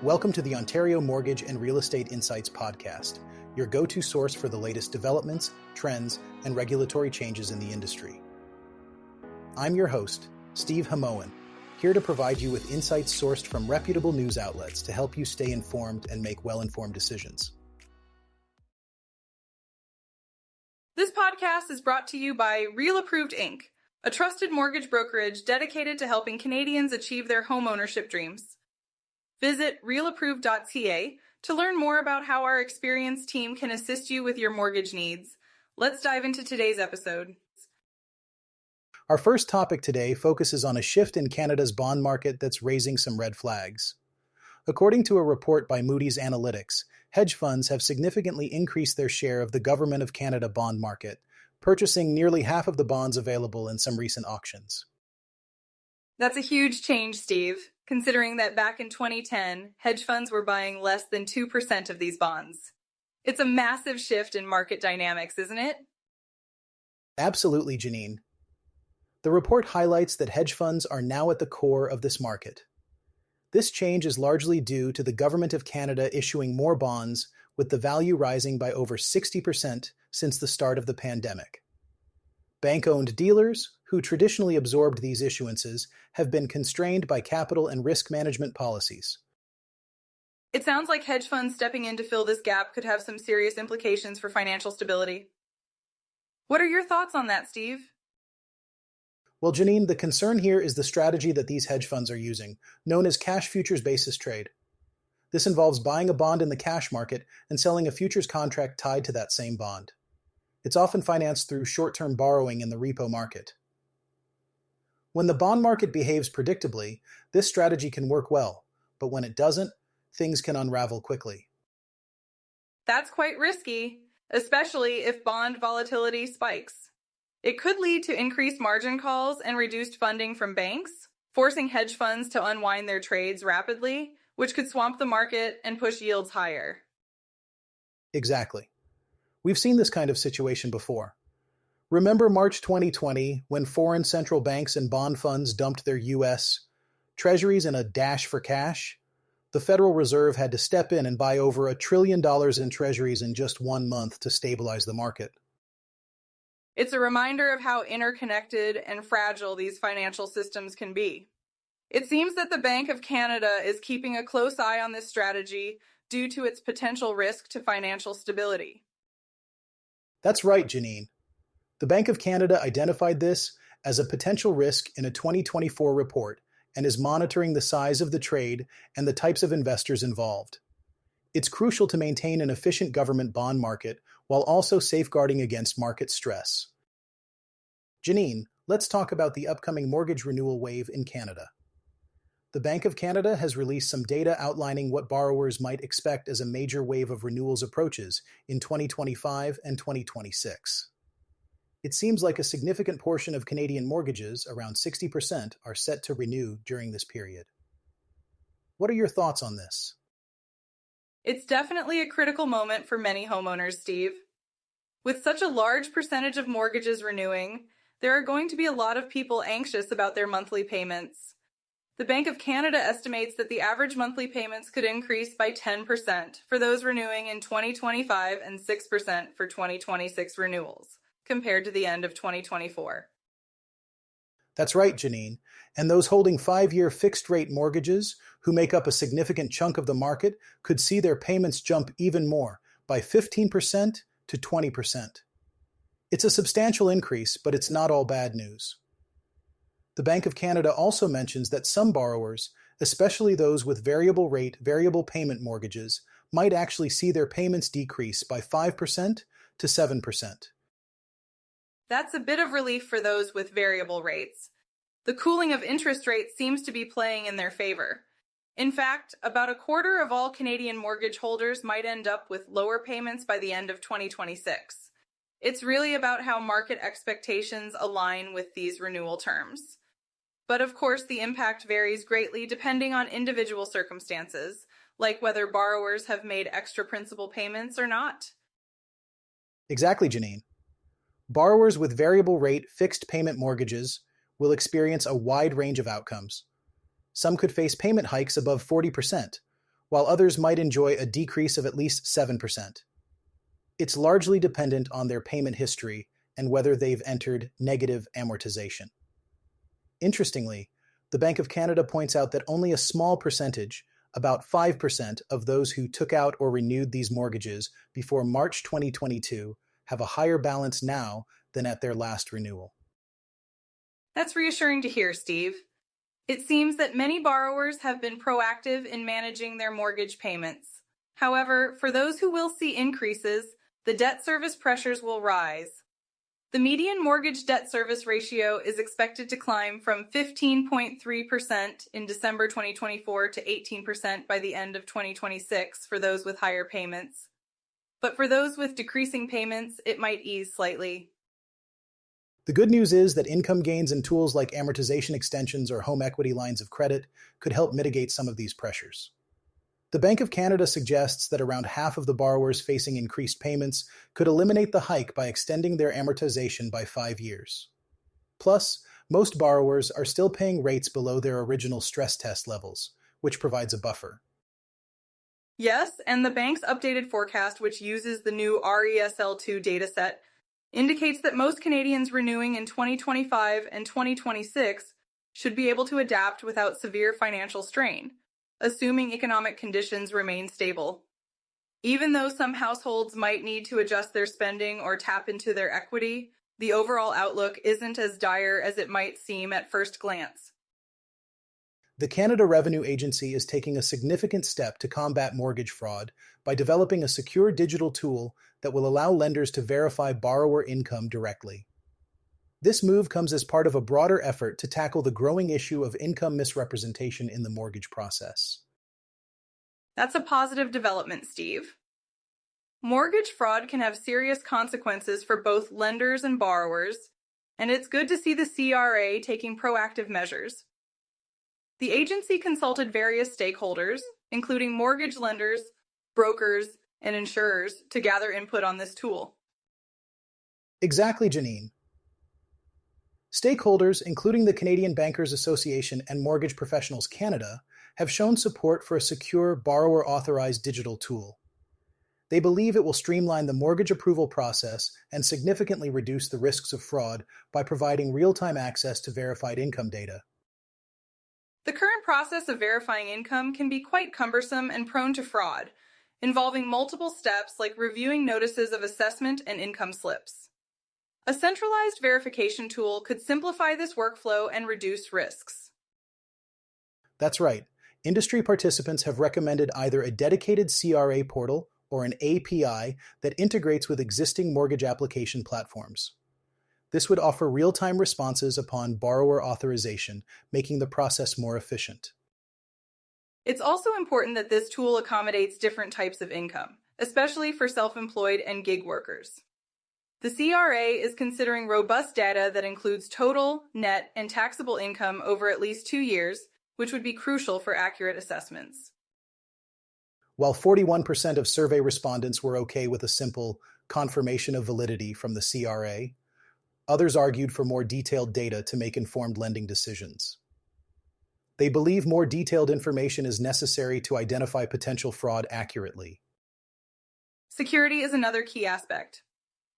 Welcome to the Ontario Mortgage and Real Estate Insights podcast, your go-to source for the latest developments, trends, and regulatory changes in the industry. I'm your host, Steve Hamoen, here to provide you with insights sourced from reputable news outlets to help you stay informed and make well-informed decisions. This podcast is brought to you by Real Approved Inc., a trusted mortgage brokerage dedicated to helping Canadians achieve their home ownership dreams. Visit realapproved.ca to learn more about how our experienced team can assist you with your mortgage needs. Let's dive into today's episode. Our first topic today focuses on a shift in Canada's bond market that's raising some red flags. According to a report by Moody's Analytics, hedge funds have significantly increased their share of the Government of Canada bond market, purchasing nearly half of the bonds available in some recent auctions. That's a huge change, Steve, considering that back in 2010, hedge funds were buying less than 2% of these bonds. It's a massive shift in market dynamics, isn't it? Absolutely, Janine. The report highlights that hedge funds are now at the core of this market. This change is largely due to the Government of Canada issuing more bonds, with the value rising by over 60% since the start of the pandemic. Bank-owned dealers, who traditionally absorbed these issuances, have been constrained by capital and risk management policies. It sounds like hedge funds stepping in to fill this gap could have some serious implications for financial stability. What are your thoughts on that, Steve? Well, Janine, the concern here is the strategy that these hedge funds are using, known as cash futures basis trade. This involves buying a bond in the cash market and selling a futures contract tied to that same bond. It's often financed through short-term borrowing in the repo market. When the bond market behaves predictably, this strategy can work well, but when it doesn't, things can unravel quickly. That's quite risky, especially if bond volatility spikes. It could lead to increased margin calls and reduced funding from banks, forcing hedge funds to unwind their trades rapidly, which could swamp the market and push yields higher. Exactly. We've seen this kind of situation before. Remember March 2020, when foreign central banks and bond funds dumped their U.S. treasuries in a dash for cash? The Federal Reserve had to step in and buy over $1 trillion in treasuries in just 1 month to stabilize the market. It's a reminder of how interconnected and fragile these financial systems can be. It seems that the Bank of Canada is keeping a close eye on this strategy due to its potential risk to financial stability. That's right, Janine. The Bank of Canada identified this as a potential risk in a 2024 report and is monitoring the size of the trade and the types of investors involved. It's crucial to maintain an efficient government bond market while also safeguarding against market stress. Janine, let's talk about the upcoming mortgage renewal wave in Canada. The Bank of Canada has released some data outlining what borrowers might expect as a major wave of renewals approaches in 2025 and 2026. It seems like a significant portion of Canadian mortgages, around 60%, are set to renew during this period. What are your thoughts on this? It's definitely a critical moment for many homeowners, Steve. With such a large percentage of mortgages renewing, there are going to be a lot of people anxious about their monthly payments. The Bank of Canada estimates that the average monthly payments could increase by 10% for those renewing in 2025 and 6% for 2026 renewals, compared to the end of 2024. That's right, Janine. And those holding 5-year fixed-rate mortgages, who make up a significant chunk of the market, could see their payments jump even more, by 15% to 20%. It's a substantial increase, but it's not all bad news. The Bank of Canada also mentions that some borrowers, especially those with variable rate, variable payment mortgages, might actually see their payments decrease by 5% to 7%. That's a bit of relief for those with variable rates. The cooling of interest rates seems to be playing in their favor. In fact, about a quarter of all Canadian mortgage holders might end up with lower payments by the end of 2026. It's really about how market expectations align with these renewal terms. But of course, the impact varies greatly depending on individual circumstances, like whether borrowers have made extra principal payments or not. Exactly, Janine. Borrowers with variable rate fixed payment mortgages will experience a wide range of outcomes. Some could face payment hikes above 40%, while others might enjoy a decrease of at least 7%. It's largely dependent on their payment history and whether they've entered negative amortization. Interestingly, the Bank of Canada points out that only a small percentage, about 5% of those who took out or renewed these mortgages before March 2022, have a higher balance now than at their last renewal. That's reassuring to hear, Steve. It seems that many borrowers have been proactive in managing their mortgage payments. However, for those who will see increases, the debt service pressures will rise. The median mortgage debt service ratio is expected to climb from 15.3% in December 2024 to 18% by the end of 2026 for those with higher payments. But for those with decreasing payments, it might ease slightly. The good news is that income gains and tools like amortization extensions or home equity lines of credit could help mitigate some of these pressures. The Bank of Canada suggests that around half of the borrowers facing increased payments could eliminate the hike by extending their amortization by 5 years. Plus, most borrowers are still paying rates below their original stress test levels, which provides a buffer. Yes, and the bank's updated forecast, which uses the new RESL2 dataset, indicates that most Canadians renewing in 2025 and 2026 should be able to adapt without severe financial strain, assuming economic conditions remain stable. Even though some households might need to adjust their spending or tap into their equity, the overall outlook isn't as dire as it might seem at first glance. The Canada Revenue Agency is taking a significant step to combat mortgage fraud by developing a secure digital tool that will allow lenders to verify borrower income directly. This move comes as part of a broader effort to tackle the growing issue of income misrepresentation in the mortgage process. That's a positive development, Steve. Mortgage fraud can have serious consequences for both lenders and borrowers, and it's good to see the CRA taking proactive measures. The agency consulted various stakeholders, including mortgage lenders, brokers, and insurers, to gather input on this tool. Exactly, Janine. Stakeholders, including the Canadian Bankers Association and Mortgage Professionals Canada, have shown support for a secure, borrower-authorized digital tool. They believe it will streamline the mortgage approval process and significantly reduce the risks of fraud by providing real-time access to verified income data. The current process of verifying income can be quite cumbersome and prone to fraud, involving multiple steps like reviewing notices of assessment and income slips. A centralized verification tool could simplify this workflow and reduce risks. That's right. Industry participants have recommended either a dedicated CRA portal or an API that integrates with existing mortgage application platforms. This would offer real-time responses upon borrower authorization, making the process more efficient. It's also important that this tool accommodates different types of income, especially for self-employed and gig workers. The CRA is considering robust data that includes total, net, and taxable income over at least 2 years, which would be crucial for accurate assessments. While 41% of survey respondents were okay with a simple confirmation of validity from the CRA, others argued for more detailed data to make informed lending decisions. They believe more detailed information is necessary to identify potential fraud accurately. Security is another key aspect.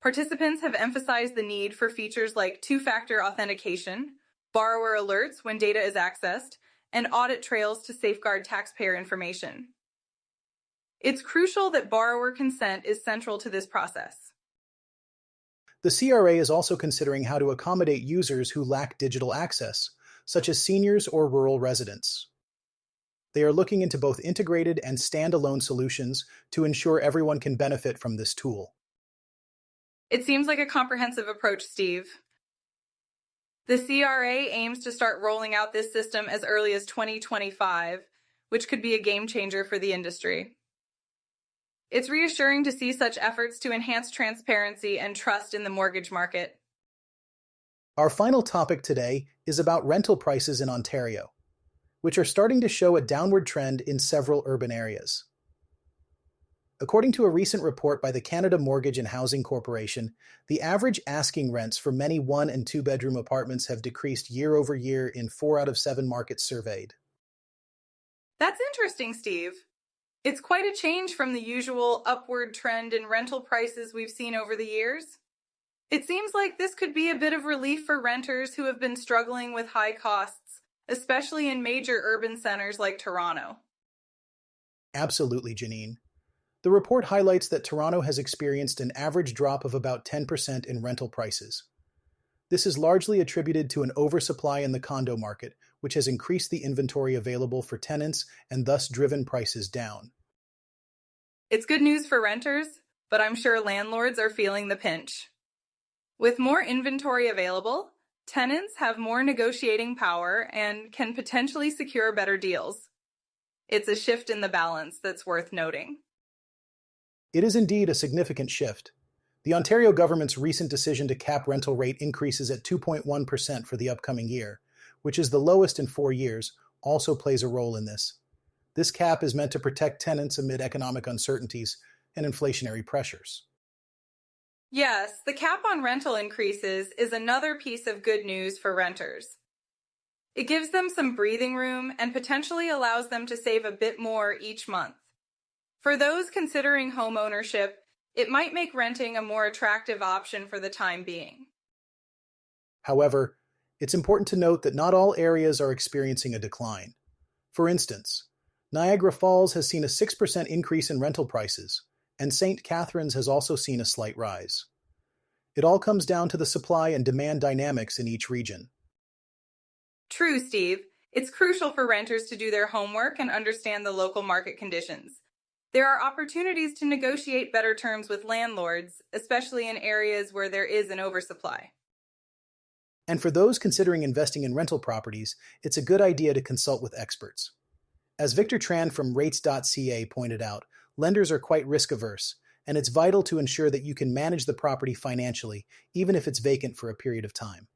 Participants have emphasized the need for features like two-factor authentication, borrower alerts when data is accessed, and audit trails to safeguard taxpayer information. It's crucial that borrower consent is central to this process. The CRA is also considering how to accommodate users who lack digital access, such as seniors or rural residents. They are looking into both integrated and standalone solutions to ensure everyone can benefit from this tool. It seems like a comprehensive approach, Steve. The CRA aims to start rolling out this system as early as 2025, which could be a game changer for the industry. It's reassuring to see such efforts to enhance transparency and trust in the mortgage market. Our final topic today is about rental prices in Ontario, which are starting to show a downward trend in several urban areas. According to a recent report by the Canada Mortgage and Housing Corporation, the average asking rents for many 1- and 2-bedroom apartments have decreased year over year in 4 out of 7 markets surveyed. That's interesting, Steve. It's quite a change from the usual upward trend in rental prices we've seen over the years. It seems like this could be a bit of relief for renters who have been struggling with high costs, especially in major urban centers like Toronto. Absolutely, Janine. The report highlights that Toronto has experienced an average drop of about 10% in rental prices. This is largely attributed to an oversupply in the condo market, which has increased the inventory available for tenants and thus driven prices down. It's good news for renters, but I'm sure landlords are feeling the pinch. With more inventory available, tenants have more negotiating power and can potentially secure better deals. It's a shift in the balance that's worth noting. It is indeed a significant shift. The Ontario government's recent decision to cap rental rate increases at 2.1% for the upcoming year, which is the lowest in 4 years, also plays a role in this. This cap is meant to protect tenants amid economic uncertainties and inflationary pressures. Yes, the cap on rental increases is another piece of good news for renters. It gives them some breathing room and potentially allows them to save a bit more each month. For those considering home ownership, it might make renting a more attractive option for the time being. However, it's important to note that not all areas are experiencing a decline. For instance, Niagara Falls has seen a 6% increase in rental prices, and St. Catharines has also seen a slight rise. It all comes down to the supply and demand dynamics in each region. True, Steve. It's crucial for renters to do their homework and understand the local market conditions. There are opportunities to negotiate better terms with landlords, especially in areas where there is an oversupply. And for those considering investing in rental properties, it's a good idea to consult with experts. As Victor Tran from rates.ca pointed out, lenders are quite risk-averse, and it's vital to ensure that you can manage the property financially, even if it's vacant for a period of time.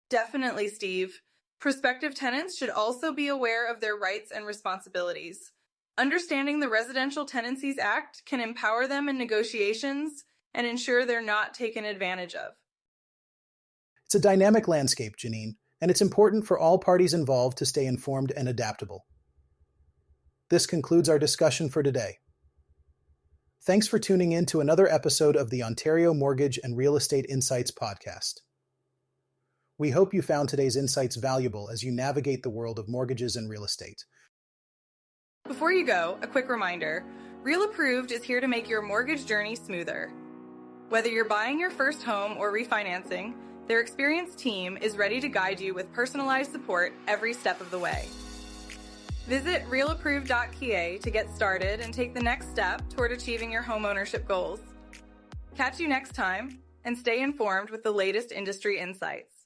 Definitely, Steve. Prospective tenants should also be aware of their rights and responsibilities. Understanding the Residential Tenancies Act can empower them in negotiations and ensure they're not taken advantage of. It's a dynamic landscape, Janine, and it's important for all parties involved to stay informed and adaptable. This concludes our discussion for today. Thanks for tuning in to another episode of the Ontario Mortgage and Real Estate Insights podcast. We hope you found today's insights valuable as you navigate the world of mortgages and real estate. Before you go, a quick reminder, Real Approved is here to make your mortgage journey smoother. Whether you're buying your first home or refinancing, their experienced team is ready to guide you with personalized support every step of the way. Visit realapproved.ca to get started and take the next step toward achieving your homeownership goals. Catch you next time, and stay informed with the latest industry insights.